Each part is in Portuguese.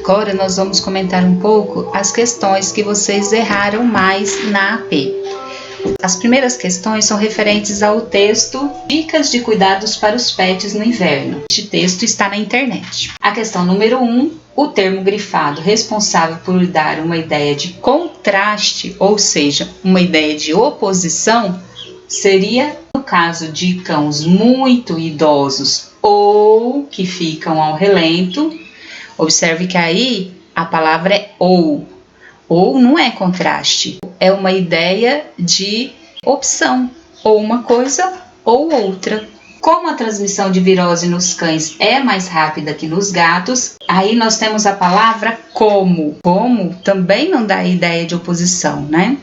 Agora nós vamos comentar um pouco as questões que vocês erraram mais na AP. As primeiras questões são referentes ao texto Dicas de cuidados para os pets no inverno. Este texto está na internet. A questão número 1, o termo grifado responsável por dar uma ideia de contraste, ou seja, uma ideia de oposição, seria no caso de cães muito idosos ou que ficam ao relento. Observe que aí a palavra é ou. Ou não é contraste, é uma ideia de opção, ou uma coisa ou outra. Como a transmissão de virose nos cães é mais rápida que nos gatos, aí nós temos a palavra como. Como também não dá ideia de oposição, né?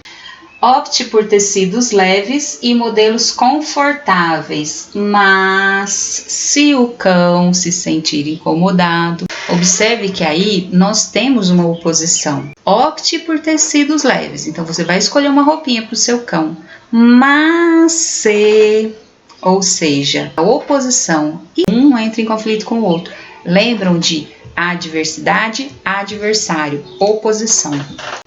Opte por tecidos leves e modelos confortáveis, mas se o cão se sentir incomodado, observe que aí nós temos uma oposição. Opte por tecidos leves, então você vai escolher uma roupinha para o seu cão, mas se, ou seja, a oposição e um entra em conflito com o outro. Lembram de adversidade, adversário, oposição.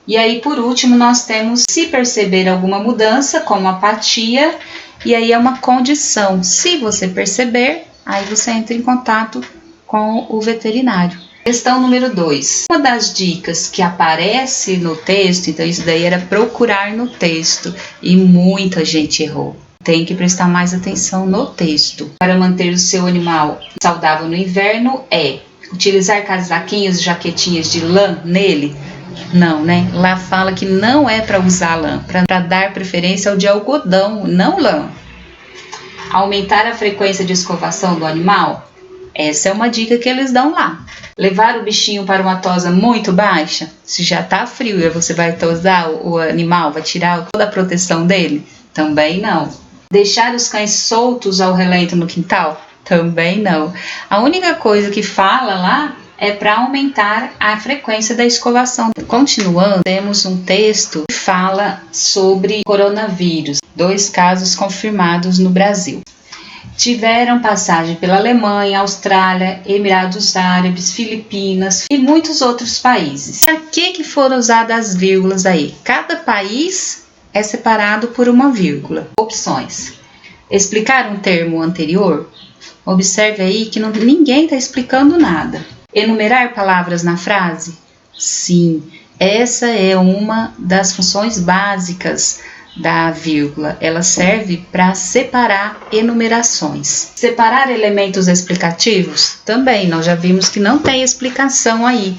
E aí, por último, nós temos se perceber alguma mudança, como apatia, e aí é uma condição. Se você perceber, aí você entra em contato com o veterinário. Questão número 2. Uma das dicas que aparece no texto, então isso daí era procurar no texto, e muita gente errou. Tem que prestar mais atenção no texto. Para manter o seu animal saudável no inverno é utilizar casaquinhos e jaquetinhas de lã nele? Não, né? Lá fala que não é para usar lã, para dar preferência ao de algodão, não lã. Aumentar a frequência de escovação do animal? Essa é uma dica que eles dão lá. Levar o bichinho para uma tosa muito baixa? Se já tá frio e você vai tosar o animal, vai tirar toda a proteção dele? Também não. Deixar os cães soltos ao relento no quintal? Também não. A única coisa que fala lá é para aumentar a frequência da escovação. Continuando, temos um texto que fala sobre coronavírus. 2 casos confirmados no Brasil. Tiveram passagem pela Alemanha, Austrália, Emirados Árabes, Filipinas e muitos outros países. Para que foram usadas as vírgulas aí? Cada país é separado por uma vírgula. Opções. Explicar um termo anterior? Observe aí que ninguém está explicando nada. Enumerar palavras na frase? Sim, essa é uma das funções básicas da vírgula. Ela serve para separar enumerações. Separar elementos explicativos? Também, nós já vimos que não tem explicação aí.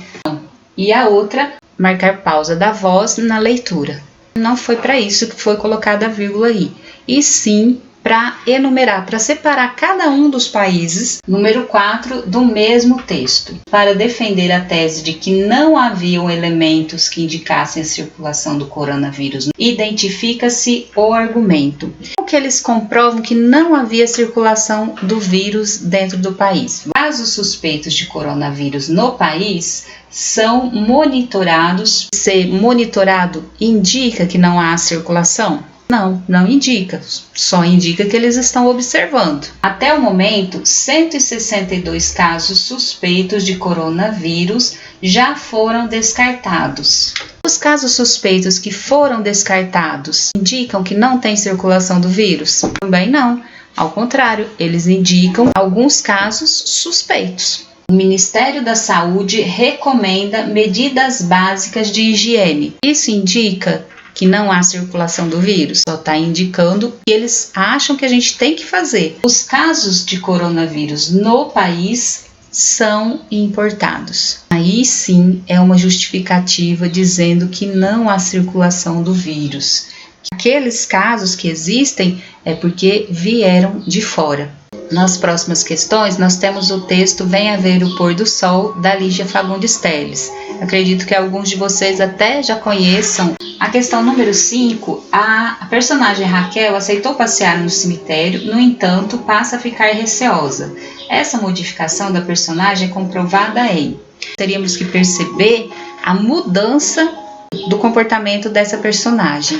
E a outra, marcar pausa da voz na leitura. Não foi para isso que foi colocada a vírgula aí, e sim para enumerar, para separar cada um dos países. Número 4 do mesmo texto. Para defender a tese de que não haviam elementos que indicassem a circulação do coronavírus, identifica-se o argumento. Como que eles comprovam que não havia circulação do vírus dentro do país? Casos suspeitos de coronavírus no país são monitorados. Ser monitorado indica que não há circulação? Não, não indica, só indica que eles estão observando. Até o momento, 162 casos suspeitos de coronavírus já foram descartados. Os casos suspeitos que foram descartados indicam que não tem circulação do vírus? Também não, ao contrário, eles indicam alguns casos suspeitos. O Ministério da Saúde recomenda medidas básicas de higiene. Isso indica que não há circulação do vírus, só está indicando que eles acham que a gente tem que fazer. Os casos de coronavírus no país são importados. Aí sim é uma justificativa dizendo que não há circulação do vírus. Aqueles casos que existem é porque vieram de fora. Nas próximas questões, nós temos o texto Venha Ver o Pôr do Sol, da Lígia Fagundes Telles. Acredito que alguns de vocês até já conheçam. A questão número 5, a personagem Raquel aceitou passear no cemitério, no entanto, passa a ficar receosa. Essa modificação da personagem é comprovada em... Teríamos que perceber a mudança do comportamento dessa personagem.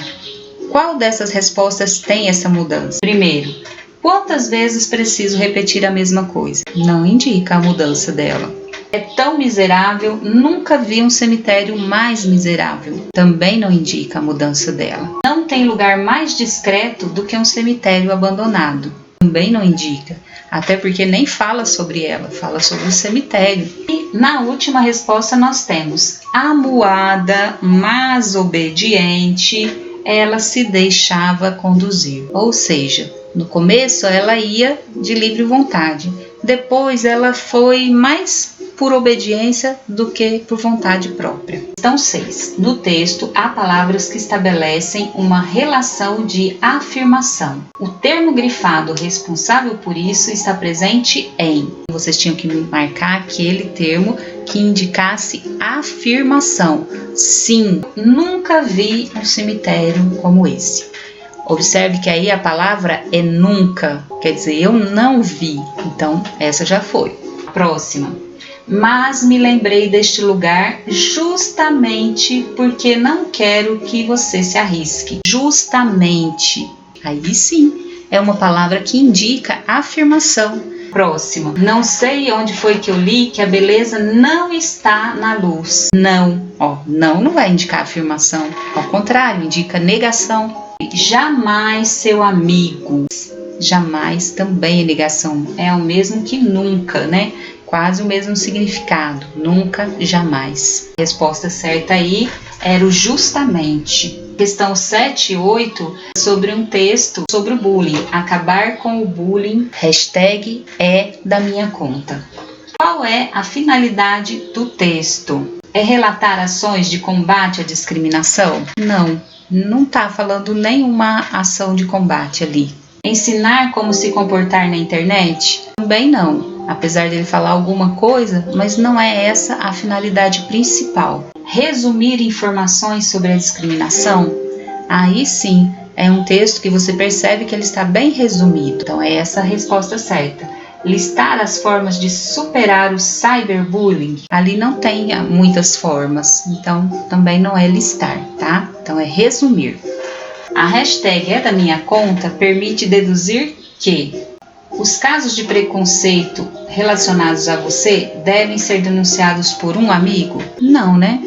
Qual dessas respostas tem essa mudança? Primeiro, quantas vezes preciso repetir a mesma coisa? Não indica a mudança dela. É tão miserável, nunca vi um cemitério mais miserável. Também não indica a mudança dela. Não tem lugar mais discreto do que um cemitério abandonado. Também não indica, até porque nem fala sobre ela, fala sobre o cemitério. E na última resposta nós temos: amuada, mas obediente, ela se deixava conduzir. Ou seja, no começo ela ia de livre vontade, depois ela foi mais por obediência do que por vontade própria. Questão 6. No texto, há palavras que estabelecem uma relação de afirmação. O termo grifado responsável por isso está presente em... Vocês tinham que marcar aquele termo que indicasse afirmação. Sim, nunca vi um cemitério como esse. Observe que aí a palavra é nunca, quer dizer, eu não vi. Então, essa já foi. Próxima. Mas me lembrei deste lugar justamente porque não quero que você se arrisque. Justamente. Aí sim, é uma palavra que indica afirmação. Próxima. Não sei onde foi que eu li que a beleza não está na luz. Não. Não vai indicar afirmação. Ao contrário, indica negação. Jamais seu amigo. Jamais também é negação. É o mesmo que nunca, né? Quase o mesmo significado. Nunca, jamais. A resposta certa aí era o justamente. Questão 7 e 8, sobre um texto sobre o bullying. Acabar com o bullying, hashtag é da minha conta. Qual é a finalidade do texto? É relatar ações de combate à discriminação? Não está falando nenhuma ação de combate ali. Ensinar como se comportar na internet? Também não. Apesar dele falar alguma coisa, mas não é essa a finalidade principal. Resumir informações sobre a discriminação? Aí sim, é um texto que você percebe que ele está bem resumido. Então é essa a resposta certa. Listar as formas de superar o cyberbullying? Ali não tem muitas formas, então também não é listar, tá? Então é resumir. A hashtag é da minha conta permite deduzir que os casos de preconceito relacionados a você devem ser denunciados por um amigo? Não, né?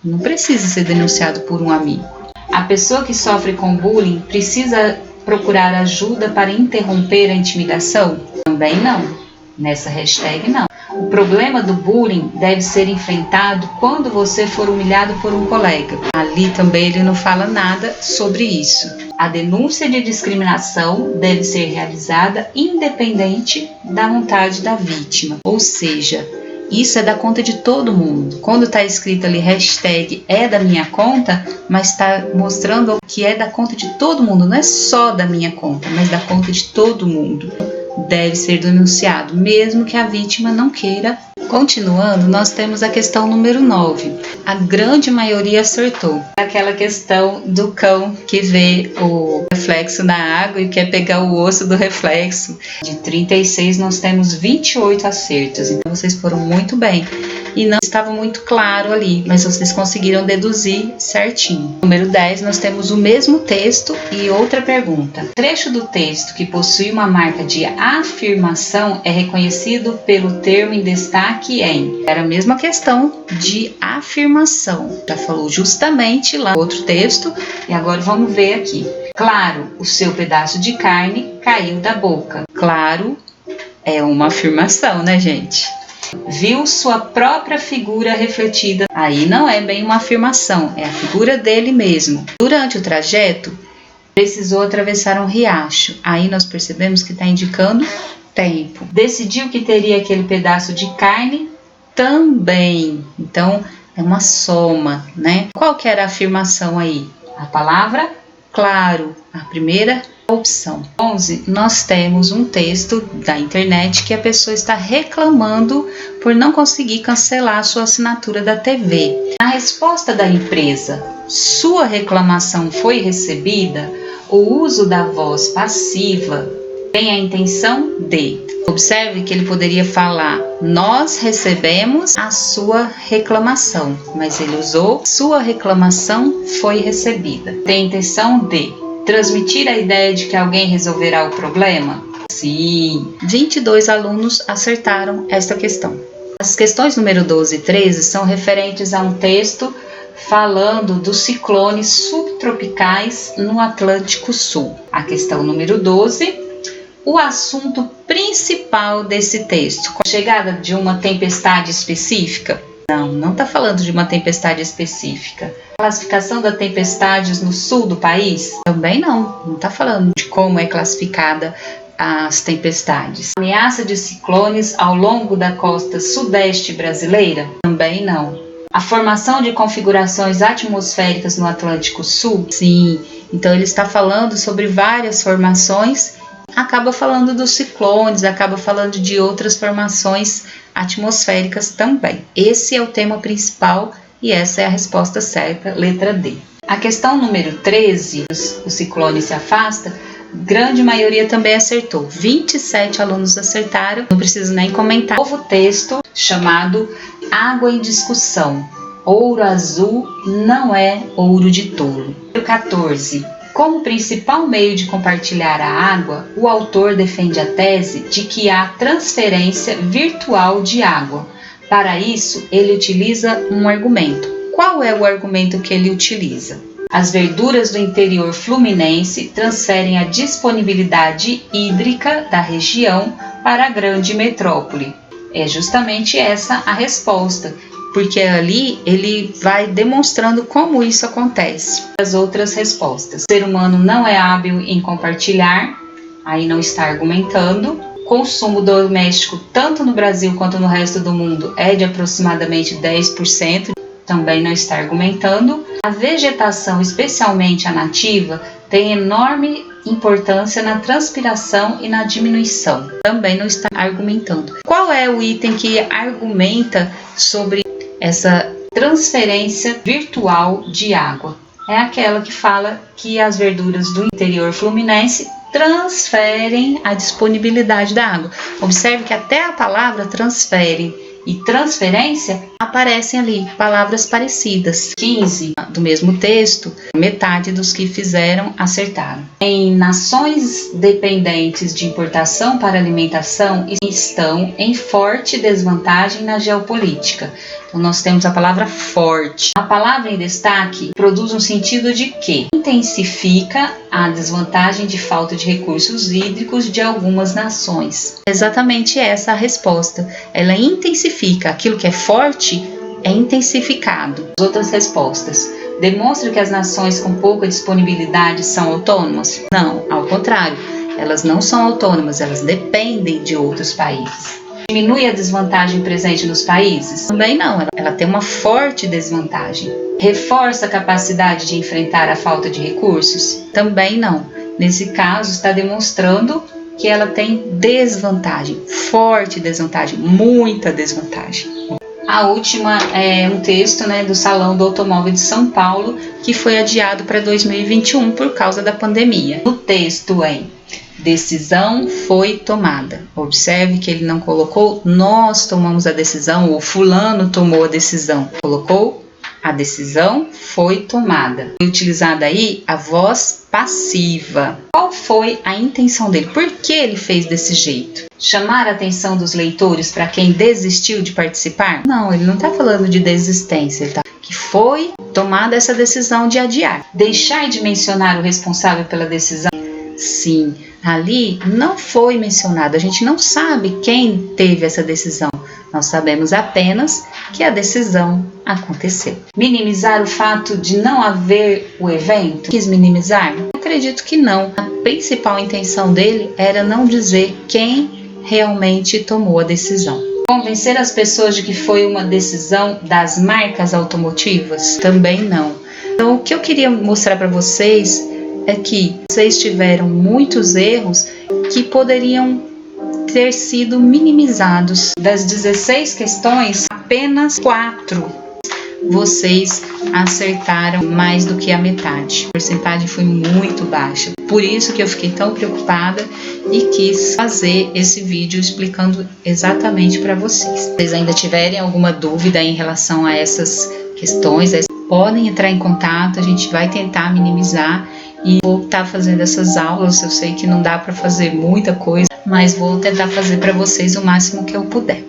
Não precisa ser denunciado por um amigo. A pessoa que sofre com bullying precisa procurar ajuda para interromper a intimidação? Também não. Nessa hashtag não. O problema do bullying deve ser enfrentado quando você for humilhado por um colega. Ali também ele não fala nada sobre isso. A denúncia de discriminação deve ser realizada independente da vontade da vítima. Ou seja, isso é da conta de todo mundo. Quando está escrito ali hashtag é da minha conta, mas está mostrando que é da conta de todo mundo. Não é só da minha conta, mas da conta de todo mundo. Deve ser denunciado, mesmo que a vítima não queira. Continuando, nós temos a questão número 9. A grande maioria acertou. Aquela questão do cão que vê o reflexo na água e quer pegar o osso do reflexo. De 36, nós temos 28 acertos. Então, vocês foram muito bem. E não estava muito claro ali, mas vocês conseguiram deduzir certinho. Número 10, nós temos o mesmo texto e outra pergunta. O trecho do texto que possui uma marca de afirmação é reconhecido pelo termo em destaque em... Era a mesma questão de afirmação. Já falou justamente lá no outro texto e agora vamos ver aqui. Claro, o seu pedaço de carne caiu da boca. Claro, é uma afirmação, né, gente? Viu sua própria figura refletida. Aí não é bem uma afirmação, é a figura dele mesmo. Durante o trajeto, precisou atravessar um riacho. Aí nós percebemos que está indicando tempo. Decidiu que teria aquele pedaço de carne também. Então, é uma soma, né? Qual que era a afirmação aí? A palavra claro, a primeira opção. 11, nós temos um texto da internet que a pessoa está reclamando por não conseguir cancelar a sua assinatura da TV. A resposta da empresa, sua reclamação foi recebida? O uso da voz passiva tem a intenção de... Observe que ele poderia falar, nós recebemos a sua reclamação, mas ele usou, sua reclamação foi recebida. Tem a intenção de transmitir a ideia de que alguém resolverá o problema? Sim. 22 alunos acertaram esta questão. As questões número 12 e 13 são referentes a um texto falando dos ciclones subtropicais no Atlântico Sul. A questão número 12, o assunto principal desse texto, com a chegada de uma tempestade específica? Não está falando de uma tempestade específica. Classificação das tempestades no sul do país? Também não está falando de como é classificada as tempestades. Ameaça de ciclones ao longo da costa sudeste brasileira? Também não. A formação de configurações atmosféricas no Atlântico Sul? Sim. Então ele está falando sobre várias formações, acaba falando dos ciclones, acaba falando de outras formações atmosféricas também. Esse é o tema principal e essa é a resposta certa, letra D. A questão número 13, o ciclone se afasta, grande maioria também acertou. 27 alunos acertaram, não preciso nem comentar. Novo texto chamado Água em Discussão. Ouro azul não é ouro de tolo. 14. Como principal meio de compartilhar a água, o autor defende a tese de que há transferência virtual de água. Para isso, ele utiliza um argumento. Qual é o argumento que ele utiliza? As verduras do interior fluminense transferem a disponibilidade hídrica da região para a grande metrópole. É justamente essa a resposta, porque ali ele vai demonstrando como isso acontece. As outras respostas. O ser humano não é hábil em compartilhar, aí não está argumentando. Consumo doméstico, tanto no Brasil quanto no resto do mundo, é de aproximadamente 10%, também não está argumentando. A vegetação, especialmente a nativa, tem enorme importância na transpiração e na diminuição, também não está argumentando. Qual é o item que argumenta sobre essa transferência virtual de água? É aquela que fala que as verduras do interior fluminense transferem a disponibilidade da água. Observe que até a palavra transferem e transferência aparecem ali, palavras parecidas. 15, do mesmo texto, metade dos que fizeram acertaram. Em nações dependentes de importação para alimentação estão em forte desvantagem na geopolítica. Então nós temos a palavra forte. A palavra em destaque produz um sentido de que intensifica a desvantagem de falta de recursos hídricos de algumas nações. Exatamente essa a resposta. Ela intensifica. Aquilo que é forte é intensificado. As outras respostas. Demonstra que as nações com pouca disponibilidade são autônomas? Não, ao contrário. Elas não são autônomas, elas dependem de outros países. Diminui a desvantagem presente nos países? Também não, ela tem uma forte desvantagem. Reforça a capacidade de enfrentar a falta de recursos? Também não. Nesse caso, está demonstrando que ela tem desvantagem, forte desvantagem, muita desvantagem. A última é um texto, do Salão do Automóvel de São Paulo, que foi adiado para 2021 por causa da pandemia. O texto é: decisão foi tomada. Observe que ele não colocou nós tomamos a decisão ou fulano tomou a decisão. Colocou a decisão foi tomada. Foi utilizada aí a voz passiva. Qual foi a intenção dele? Por que ele fez desse jeito? Chamar a atenção dos leitores para quem desistiu de participar? Não, ele não está falando de desistência. Ele está que foi tomada essa decisão de adiar. Deixar de mencionar o responsável pela decisão? Sim. Ali não foi mencionado, a gente não sabe quem teve essa decisão, nós sabemos apenas que a decisão aconteceu. Minimizar o fato de não haver o evento? Quis minimizar? Eu acredito que não. A principal intenção dele era não dizer quem realmente tomou a decisão. Convencer as pessoas de que foi uma decisão das marcas automotivas? Também não. Então o que eu queria mostrar para vocês é que vocês tiveram muitos erros que poderiam ter sido minimizados. Das 16 questões, apenas 4 vocês acertaram mais do que a metade. A porcentagem foi muito baixa. Por isso que eu fiquei tão preocupada e quis fazer esse vídeo explicando exatamente para vocês. Se vocês ainda tiverem alguma dúvida em relação a essas questões, podem entrar em contato, a gente vai tentar minimizar. E vou estar fazendo essas aulas, eu sei que não dá para fazer muita coisa, mas vou tentar fazer para vocês o máximo que eu puder.